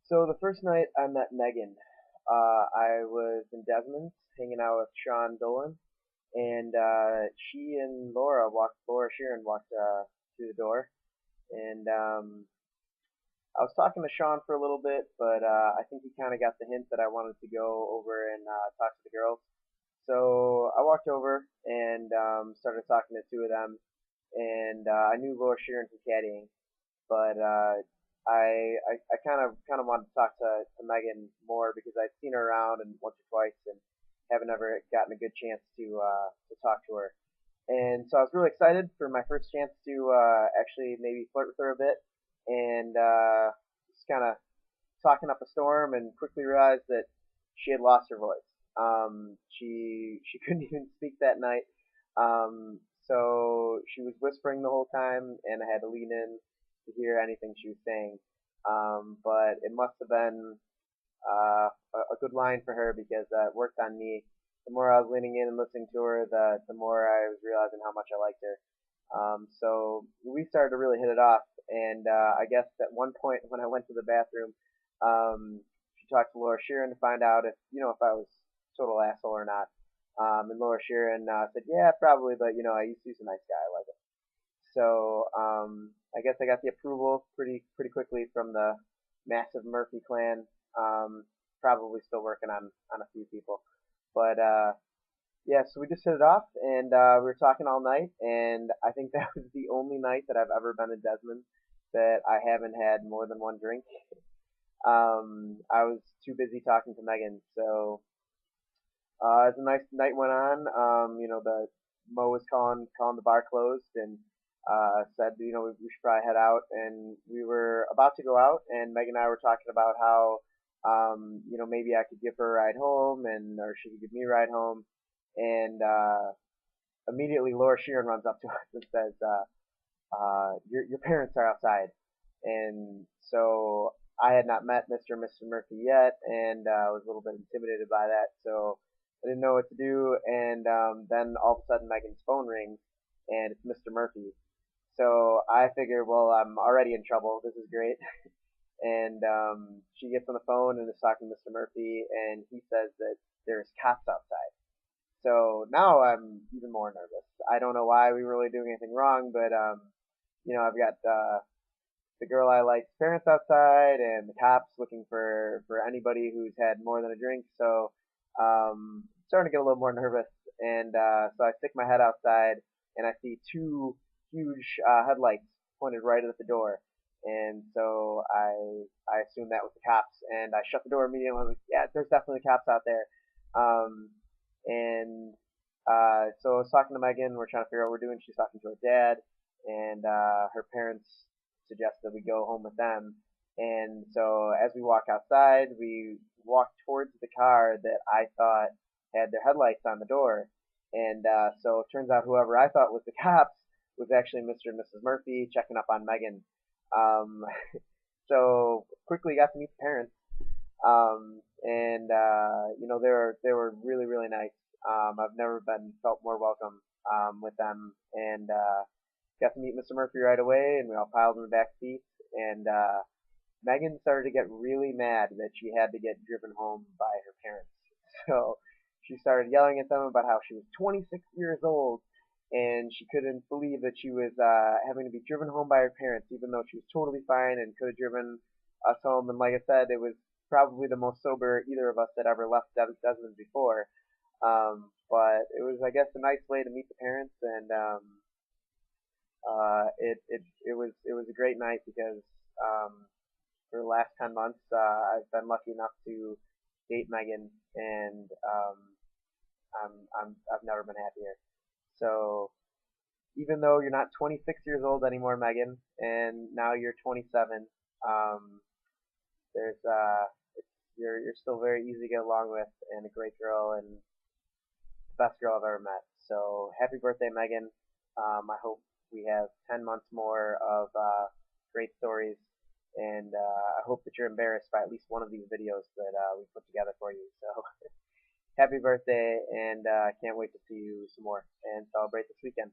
So the first night I met Megan, I was in Desmond's hanging out with Sean Dolan, and she and Laura Sheeran walked through the door, and I was talking to Sean for a little bit, but I think he kind of got the hint that I wanted to go over and talk to the girls. So I walked over and started talking to two of them, and I knew Laura Sheeran from caddying, but I kind of wanted to talk to Megan more because I'd seen her around and once or twice and haven't ever gotten a good chance to talk to her. And so I was really excited for my first chance to actually maybe flirt with her a bit and just kind of talking up a storm and quickly realized that she had lost her voice. She couldn't even speak that night. So she was whispering the whole time, and I had to lean in to hear anything she was saying. But it must have been a good line for her because it worked on me. The more I was leaning in and listening to her, the more I was realizing how much I liked her. So we started to really hit it off, and I guess at one point when I went to the bathroom, she talked to Laura Sheeran to find out if I was a total asshole or not. And Laura Sheeran said, "Yeah, probably, but I used to use a nice guy. I like it." So I guess I got the approval pretty quickly from the massive Murphy clan. Probably still working on a few people, but yeah. So we just hit it off, and we were talking all night, and I think that was the only night that I've ever been in Desmond that I haven't had more than one drink. I was too busy talking to Megan, so as the night went on, the Mo was calling the bar closed and said, we should probably head out. And we were about to go out, and Meg and I were talking about how, maybe I could give her a ride home, and or she could give me a ride home. And immediately, Laura Sheeran runs up to us and says, your parents are outside. And so I had not met Mr. and Mr. Murphy yet, and I was a little bit intimidated by that. So I didn't know what to do. And then all of a sudden, Megan's phone rings, and it's Mr. Murphy. So I figured, well, I'm already in trouble. This is great. And she gets on the phone and is talking to Mr. Murphy, and he says that there's cops outside. So now I'm even more nervous. I don't know why we were really doing anything wrong, but I've got the girl I like's parents outside, and the cops looking for anybody who's had more than a drink. So starting to get a little more nervous, and so I stick my head outside, and I see two huge headlights pointed right at the door. And so I assumed that was the cops, and I shut the door immediately. I was like, yeah, there's definitely cops out there. Um, and so I was talking to Megan. We're trying to figure out what we're doing. She's talking to her dad, and her parents suggested we go home with them. And so as we walk outside, we walk towards the car that I thought had their headlights on the door. And so it turns out whoever I thought was the cops was actually Mr. and Mrs. Murphy checking up on Megan. Um, so quickly got to meet the parents. And they were really nice. I've never been felt more welcome with them, and got to meet Mr. Murphy right away, and we all piled in the back seat. And Megan started to get really mad that she had to get driven home by her parents. So she started yelling at them about how she was 26 years old and she couldn't believe that she was having to be driven home by her parents, even though she was totally fine and could have driven us home. And like I said, it was probably the most sober either of us had ever left Desmond before. But it was, I guess, a nice way to meet the parents, and it was a great night because for the last 10 months I've been lucky enough to date Megan, and I've never been happier. So even though you're not 26 years old anymore, Megan, and now you're 27, um, there's you're still very easy to get along with and a great girl and the best girl I've ever met. So happy birthday, Megan. I hope we have 10 months more of great stories, and I hope that you're embarrassed by at least one of these videos that we put together for you. So happy birthday, and I can't wait to see you some more and celebrate this weekend.